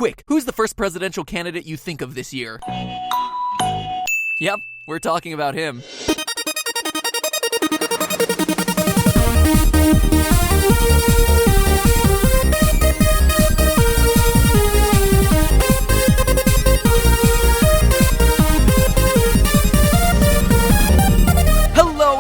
Quick, who's the first presidential candidate you think of this year? Yep, we're talking about him.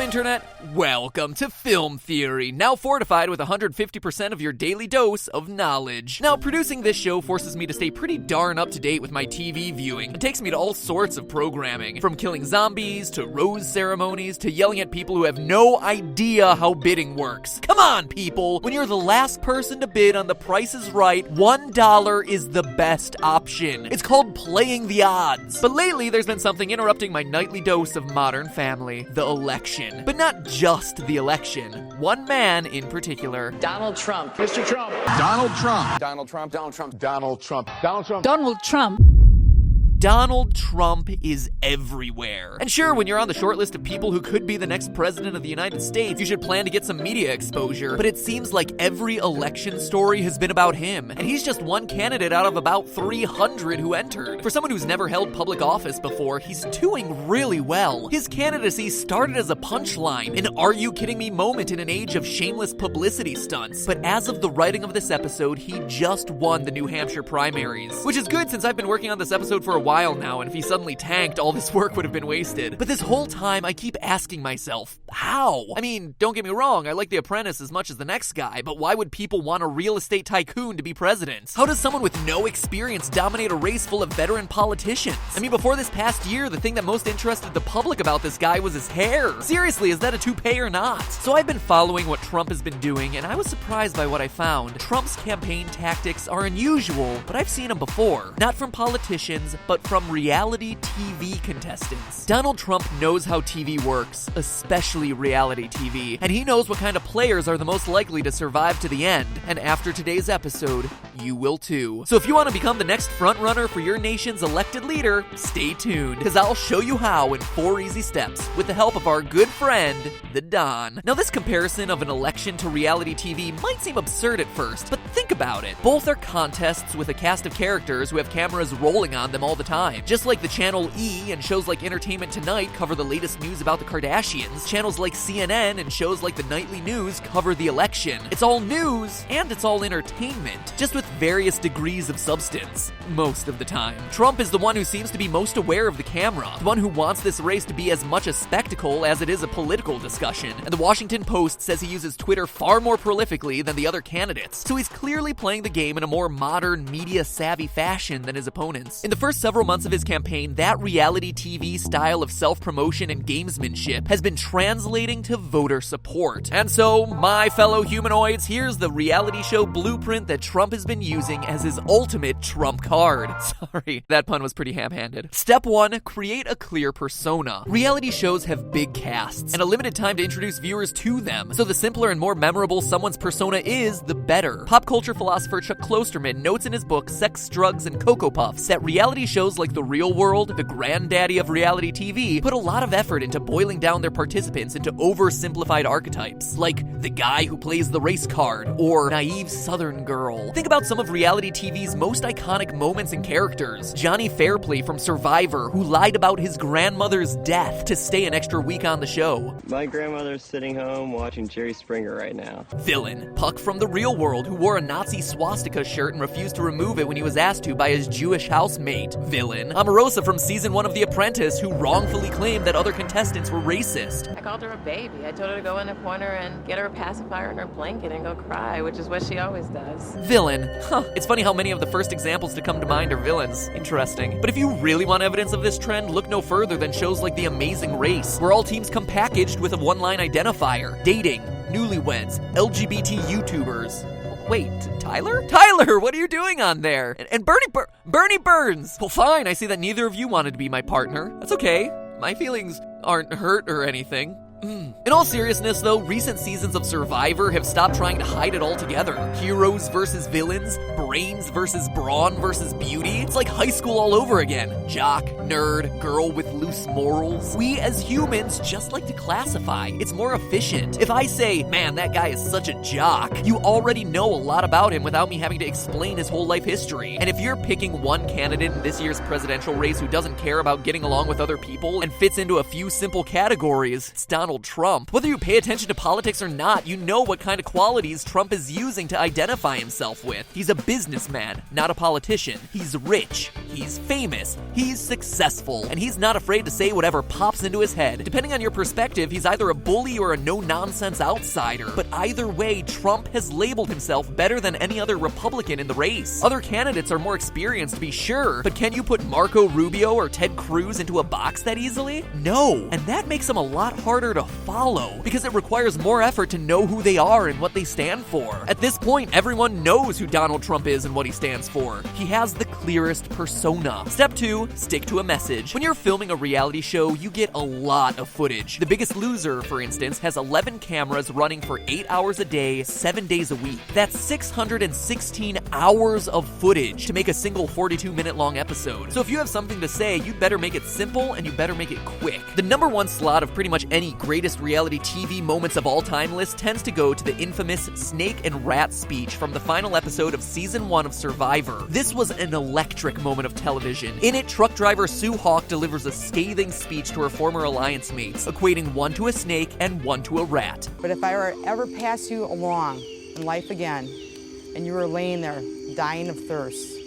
Internet, welcome to Film Theory, now fortified with 150% of your daily dose of knowledge. Now, producing this show forces me to stay pretty darn up to date with my TV viewing. It takes me to all sorts of programming, from killing zombies, to rose ceremonies, to yelling at people who have no idea how bidding works. Come on, people! When you're the last person to bid on The Price is Right, $1 is the best option. It's called playing the odds. But lately, there's been something interrupting my nightly dose of Modern Family: the election. But not just the election. One man in particular. Donald Trump. Mr. Trump. Donald Trump. Donald Trump. Donald Trump. Donald Trump. Donald Trump. Donald Trump. Donald Trump is everywhere. And sure, when you're on the short list of people who could be the next president of the United States, you should plan to get some media exposure. But it seems like every election story has been about him. And he's just one candidate out of about 300 who entered. For someone who's never held public office before, he's doing really well. His candidacy started as a punchline, an "are you kidding me" moment in an age of shameless publicity stunts. But as of the writing of this episode, he just won the New Hampshire primaries. Which is good, since I've been working on this episode for a while now, and if he suddenly tanked, all this work would have been wasted. But this whole time, I keep asking myself, how? I mean, don't get me wrong, I like The Apprentice as much as the next guy, but why would people want a real estate tycoon to be president? How does someone with no experience dominate a race full of veteran politicians? I mean, before this past year, the thing that most interested the public about this guy was his hair. Seriously, is that a toupee or not? So I've been following what Trump has been doing, and I was surprised by what I found. Trump's campaign tactics are unusual, but I've seen them before. Not from politicians, but from reality TV contestants. Donald Trump knows how TV works, especially reality TV, and he knows what kind of players are the most likely to survive to the end. And after today's episode, you will too. So if you want to become the next frontrunner for your nation's elected leader, stay tuned, because I'll show you how in 4 easy steps with the help of our good friend, the Don. Now, this comparison of an election to reality TV might seem absurd at first, but think about it. Both are contests with a cast of characters who have cameras rolling on them all the time. Just like the Channel E and shows like Entertainment Tonight cover the latest news about the Kardashians, channels like CNN and shows like the Nightly News cover the election. It's all news, and it's all entertainment, just with various degrees of substance, most of the time. Trump is the one who seems to be most aware of the camera, the one who wants this race to be as much a spectacle as it is a political discussion. And the Washington Post says he uses Twitter far more prolifically than the other candidates, so he's clearly playing the game in a more modern, media-savvy fashion than his opponents. In the first several months of his campaign, that reality TV style of self-promotion and gamesmanship has been translating to voter support. And so, my fellow humanoids, here's the reality show blueprint that Trump has been using as his ultimate trump card. Sorry, that pun was pretty ham-handed. Step 1, create a clear persona. Reality shows have big casts and a limited time to introduce viewers to them, so the simpler and more memorable someone's persona is, the better. Pop culture philosopher Chuck Klosterman notes in his book Sex, Drugs, and Cocoa Puffs that reality shows like The Real World, the granddaddy of reality TV, put a lot of effort into boiling down their participants into oversimplified archetypes, like the guy who plays the race card, or naive Southern girl. Think about some of reality TV's most iconic moments and characters. Johnny Fairplay from Survivor, who lied about his grandmother's death to stay an extra week on the show. My grandmother's sitting home watching Jerry Springer right now. Villain, Puck from The Real World, who wore a Nazi swastika shirt and refused to remove it when he was asked to by his Jewish housemate. Villain, Omarosa from season 1 of The Apprentice, who wrongfully claimed that other contestants were racist. I called her a baby. I told her to go in a corner and get her a pacifier in her blanket and go cry, which is what she always does. Villain. It's funny how many of the first examples to come to mind are villains. Interesting. But if you really want evidence of this trend, look no further than shows like The Amazing Race, where all teams come packaged with a one-line identifier. Dating, newlyweds, LGBT YouTubers. Wait, Tyler? Tyler, what are you doing on there? And Bernie Burns! Well, fine, I see that neither of you wanted to be my partner. That's okay. My feelings aren't hurt or anything. In all seriousness, though, recent seasons of Survivor have stopped trying to hide it altogether. Heroes versus villains, brains versus brawn versus beauty. It's like high school all over again. Jock, nerd, girl with loose morals. We as humans just like to classify. It's more efficient. If I say, man, that guy is such a jock, you already know a lot about him without me having to explain his whole life history. And if you're picking one candidate in this year's presidential race who doesn't care about getting along with other people and fits into a few simple categories, it's Donald Trump. Whether you pay attention to politics or not, you know what kind of qualities Trump is using to identify himself with. He's a businessman, not a politician. He's rich, he's famous, he's successful, and he's not afraid to say whatever pops into his head. Depending on your perspective, he's either a bully or a no-nonsense outsider. But either way, Trump has labeled himself better than any other Republican in the race. Other candidates are more experienced, to be sure, but can you put Marco Rubio or Ted Cruz into a box that easily? No, and that makes them a lot harder to follow, because it requires more effort to know who they are and what they stand for. At this point, everyone knows who Donald Trump is and what he stands for. He has the clearest persona. Step 2, stick to a message. When you're filming a reality show, you get a lot of footage. The Biggest Loser, for instance, has 11 cameras running for 8 hours a day, 7 days a week. That's 616 hours of footage to make a single 42-minute long episode. So if you have something to say, you'd better make it simple and you better make it quick. The #1 slot of pretty much any greatest reality TV moments of all time list tends to go to the infamous snake and rat speech from the final episode of season 1 of Survivor. This was an electric moment of television. In it, truck driver Sue Hawk delivers a scathing speech to her former alliance mates, equating one to a snake and one to a rat. But if I were ever pass you along in life again, and you were laying there dying of thirst,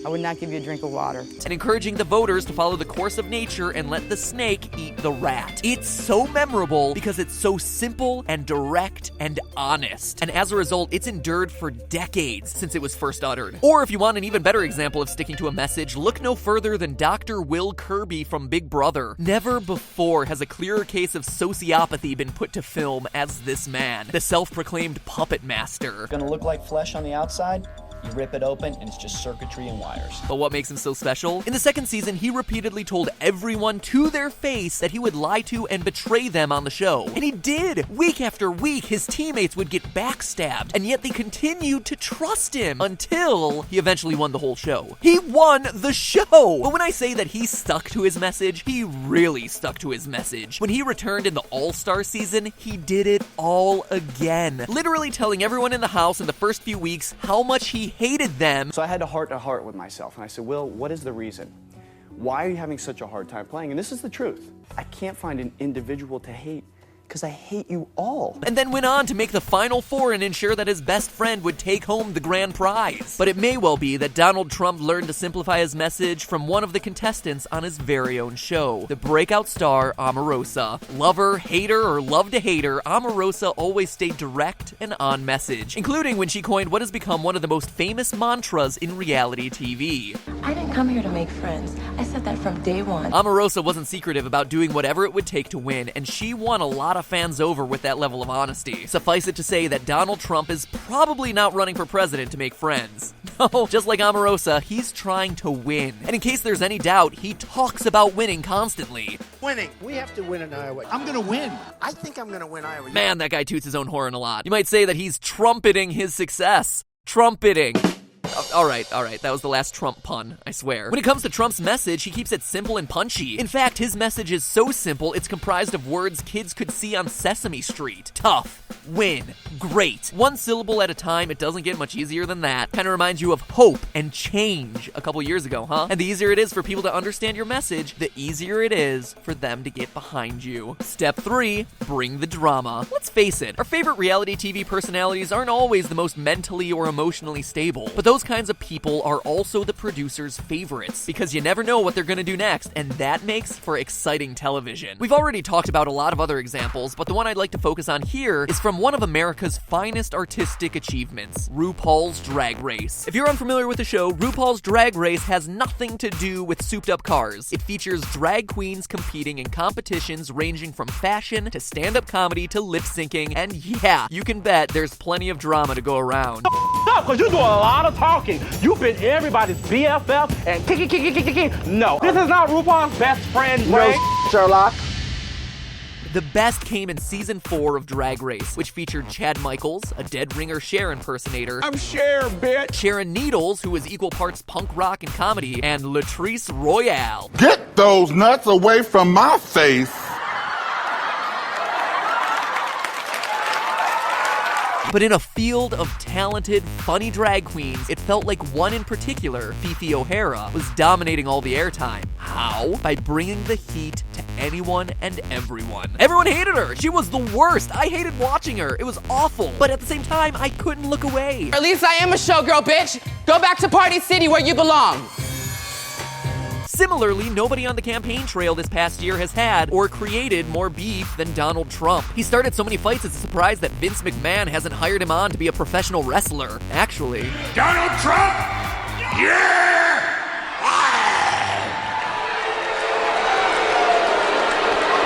I would not give you a drink of water. And encouraging the voters to follow the course of nature and let the snake eat the rat. It's so memorable because it's so simple and direct and honest. And as a result, it's endured for decades since it was first uttered. Or if you want an even better example of sticking to a message, look no further than Dr. Will Kirby from Big Brother. Never before has a clearer case of sociopathy been put to film as this man, the self-proclaimed puppet master. Gonna look like flesh on the outside. You rip it open, and it's just circuitry and wires. But what makes him so special? In the second season, he repeatedly told everyone to their face that he would lie to and betray them on the show. And he did! Week after week, his teammates would get backstabbed, and yet they continued to trust him until he eventually won the whole show. He won the show! But when I say that he stuck to his message, he really stuck to his message. When he returned in the All-Star season, he did it all again. Literally telling everyone in the house in the first few weeks how much he hated them. So I had a heart-to-heart with myself, and I said, Will, what is the reason? Why are you having such a hard time playing? And this is the truth. I can't find an individual to hate, because I hate you all. And then went on to make the Final Four and ensure that his best friend would take home the grand prize. But it may well be that Donald Trump learned to simplify his message from one of the contestants on his very own show, the breakout star Omarosa. Lover, hater, or love to hate her, Omarosa always stayed direct and on message, including when she coined what has become one of the most famous mantras in reality TV. I didn't come here to make friends. I said that from day one. Omarosa wasn't secretive about doing whatever it would take to win, and she won a lot of fans over with that level of honesty. Suffice it to say that Donald Trump is probably not running for president to make friends. No, just like Omarosa, he's trying to win. And in case there's any doubt, he talks about winning constantly. Winning. We have to win in Iowa. I'm going to win. I think I'm going to win Iowa. Man, that guy toots his own horn a lot. You might say that he's trumpeting his success. Trumpeting. All right, that was the last Trump pun, I swear. When it comes to Trump's message, he keeps it simple and punchy. In fact, his message is so simple, it's comprised of words kids could see on Sesame Street. Tough, win, great. One syllable at a time, it doesn't get much easier than that. Kind of reminds you of hope and change a couple years ago, huh? And the easier it is for people to understand your message, the easier it is for them to get behind you. Step 3, bring the drama. Let's face it, our favorite reality TV personalities aren't always the most mentally or emotionally stable, but those kinds of people are also the producer's favorites, because you never know what they're gonna do next, and that makes for exciting television. We've already talked about a lot of other examples, but the one I'd like to focus on here is from one of America's finest artistic achievements, RuPaul's Drag Race. If you're unfamiliar with the show, RuPaul's Drag Race has nothing to do with souped-up cars. It features drag queens competing in competitions ranging from fashion to stand-up comedy to lip-syncing, and yeah, you can bet there's plenty of drama to go around. Because you're doing a lot of talking. You've been everybody's BFF and kick. No, this is not RuPaul's best friend, Ray. Sherlock. The best came in season 4 of Drag Race, which featured Chad Michaels, a dead ringer Cher impersonator. I'm Cher, bitch. Sharon Needles, who was equal parts punk rock and comedy, and Latrice Royale. Get those nuts away from my face. But in a field of talented, funny drag queens, it felt like one in particular, Fifi O'Hara, was dominating all the airtime. How? By bringing the heat to anyone and everyone. Everyone hated her. She was the worst. I hated watching her. It was awful. But at the same time, I couldn't look away. At least I am a showgirl, bitch. Go back to Party City where you belong. Similarly, nobody on the campaign trail this past year has had or created more beef than Donald Trump. He started so many fights, it's a surprise that Vince McMahon hasn't hired him on to be a professional wrestler. Actually, Donald Trump? Yeah!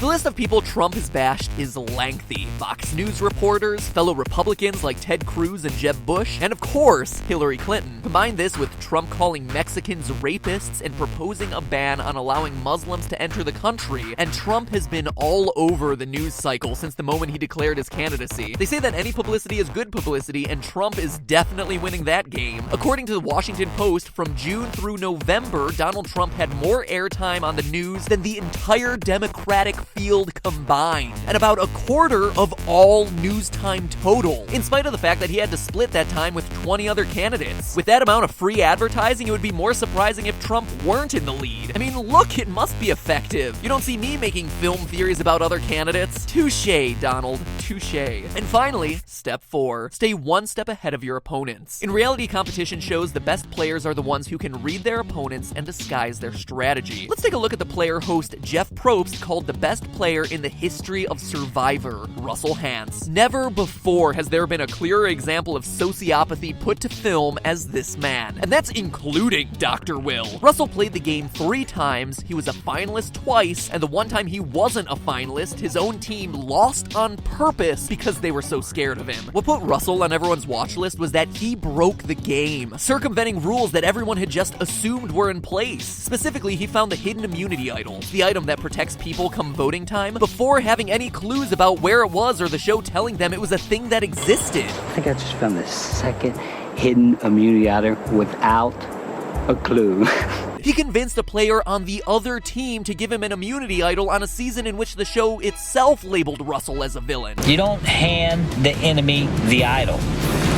the list of people Trump has bashed is lengthy. Fox News reporters, fellow Republicans like Ted Cruz and Jeb Bush, and of course, Hillary Clinton. Combine this with Trump calling Mexicans rapists and proposing a ban on allowing Muslims to enter the country, and Trump has been all over the news cycle since the moment he declared his candidacy. They say that any publicity is good publicity, and Trump is definitely winning that game. According to the Washington Post, from June through November, Donald Trump had more airtime on the news than the entire Democratic field combined, and about a quarter of all news time total, in spite of the fact that he had to split that time with 20 other candidates. With that amount of free advertising, it would be more surprising if Trump weren't in the lead. I mean, look, it must be effective. You don't see me making film theories about other candidates. Touché, Donald. Touché. And finally, step 4. Stay one step ahead of your opponents. In reality competition shows, the best players are the ones who can read their opponents and disguise their strategy. Let's take a look at the player host Jeff Probst called the best player in the history of Survivor, Russell Hantz. Never before has there been a clearer example of sociopathy put to film as this man. And that's including Dr. Will. Russell played the game 3 times, he was a finalist twice, and the one time he wasn't a finalist, his own team lost on purpose because they were so scared of him. What put Russell on everyone's watch list was that he broke the game, circumventing rules that everyone had just assumed were in place. Specifically, he found the hidden immunity idol, the item that protects people come voting time, before having any clues about where it was or the show telling them it was a thing that existed. I think I just found the second hidden immunity item without a clue. He convinced a player on the other team to give him an immunity idol on a season in which the show itself labeled Russell as a villain. You don't hand the enemy the idol,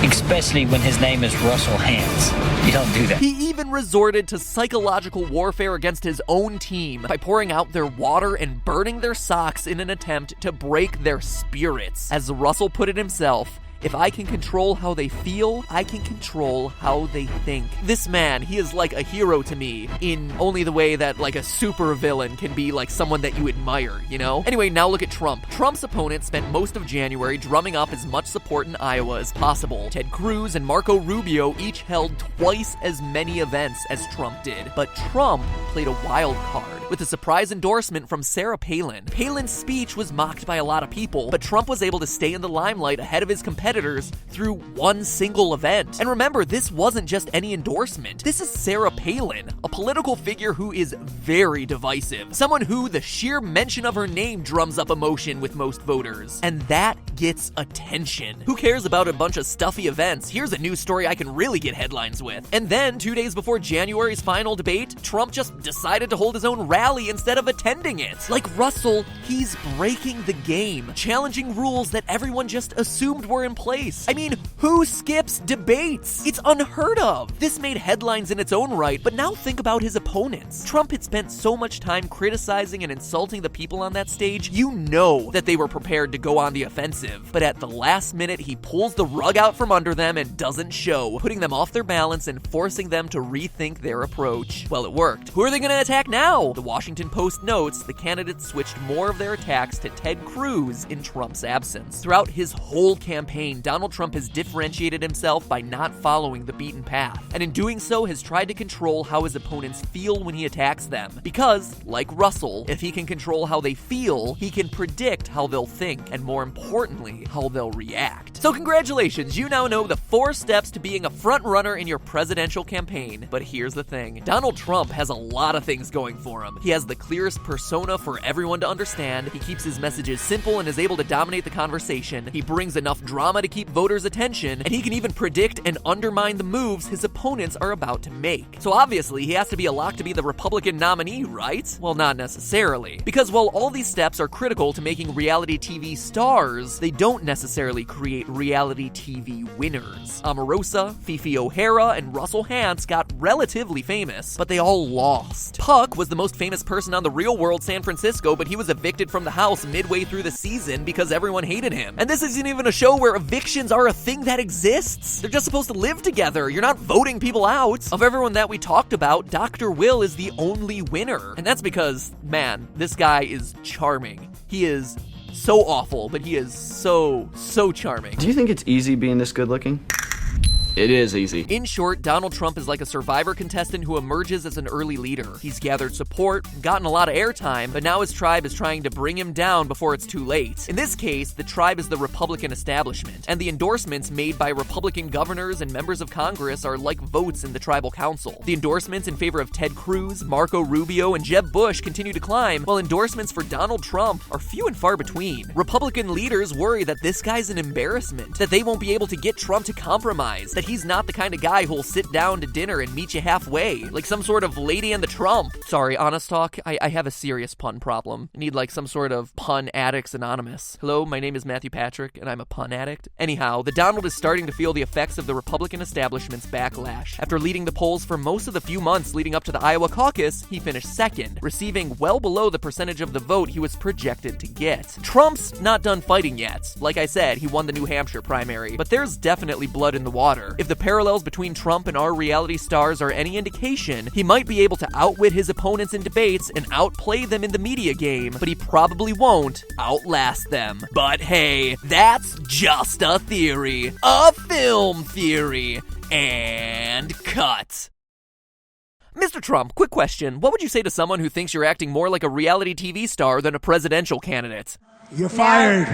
especially when his name is Russell Hantz. You don't do that. He even resorted to psychological warfare against his own team by pouring out their water and burning their socks in an attempt to break their spirits. As Russell put it himself, if I can control how they feel, I can control how they think. This man, he is like a hero to me, in only the way that like a super villain can be like someone that you admire, you know? Anyway, now look at Trump. Trump's opponents spent most of January drumming up as much support in Iowa as possible. Ted Cruz and Marco Rubio each held twice as many events as Trump did. But Trump played a wild card with a surprise endorsement from Sarah Palin. Palin's speech was mocked by a lot of people, but Trump was able to stay in the limelight ahead of his competitors through one single event. And remember, this wasn't just any endorsement. This is Sarah Palin, a political figure who is very divisive. Someone who the sheer mention of her name drums up emotion with most voters. And that gets attention. Who cares about a bunch of stuffy events? Here's a news story I can really get headlines with. And then, 2 days before January's final debate, Trump just decided to hold his own rally instead of attending it. Like Russell, he's breaking the game, challenging rules that everyone just assumed were in place. I mean, who skips debates? It's unheard of. This made headlines in its own right, but now think about his opponents. Trump had spent so much time criticizing and insulting the people on that stage, you know that they were prepared to go on the offensive. But at the last minute, he pulls the rug out from under them and doesn't show, putting them off their balance and forcing them to rethink their approach. Well, it worked. Who are they gonna attack now? The Washington Post notes the candidates switched more of their attacks to Ted Cruz in Trump's absence. Throughout his whole campaign, campaign, Donald Trump has differentiated himself by not following the beaten path, and in doing so has tried to control how his opponents feel when he attacks them. Because, like Russell, if he can control how they feel, he can predict how they'll think, and more importantly, how they'll react. So congratulations, you now know the 4 steps to being a front runner in your presidential campaign. But here's the thing, Donald Trump has a lot of things going for him. He has the clearest persona for everyone to understand, he keeps his messages simple and is able to dominate the conversation, he brings enough drama to keep voters' attention, and he can even predict and undermine the moves his opponents are about to make. So obviously, he has to be a lock to be the Republican nominee, right? Well, not necessarily. Because while all these steps are critical to making reality TV stars, they don't necessarily create reality TV winners. Omarosa, Fifi O'Hara, and Russell Hantz got relatively famous, but they all lost. Puck was the most famous person on The Real World San Francisco, but he was evicted from the house midway through the season because everyone hated him. And this isn't even a show where evictions are a thing that exists. They're just supposed to live together. You're not voting people out. Of everyone that we talked about, Dr. Will is the only winner. And that's because, man, this guy is charming. He is so awful, but he is so charming. Do you think it's easy being this good looking? It is easy. In short, Donald Trump is like a Survivor contestant who emerges as an early leader. He's gathered support, gotten a lot of airtime, but now his tribe is trying to bring him down before it's too late. In this case, the tribe is the Republican establishment, and the endorsements made by Republican governors and members of Congress are like votes in the tribal council. The endorsements in favor of Ted Cruz, Marco Rubio, and Jeb Bush continue to climb, while endorsements for Donald Trump are few and far between. Republican leaders worry that this guy's an embarrassment, that they won't be able to get Trump to compromise, that he's not the kind of guy who'll sit down to dinner and meet you halfway, like some sort of Lady and the Trump. Sorry, honest talk, I have a serious pun problem. I need like some sort of pun addicts anonymous. Hello, my name is Matthew Patrick, and I'm a pun addict. Anyhow, the Donald is starting to feel the effects of the Republican establishment's backlash. After leading the polls for most of the few months leading up to the Iowa caucus, he finished second, receiving well below the percentage of the vote he was projected to get. Trump's not done fighting yet. Like I said, he won the New Hampshire primary, but there's definitely blood in the water. If the parallels between Trump and our reality stars are any indication, he might be able to outwit his opponents in debates and outplay them in the media game, but he probably won't outlast them. But hey, that's just a theory. A film theory. And cut. Mr. Trump, quick question. What would you say to someone who thinks you're acting more like a reality TV star than a presidential candidate? You're fired.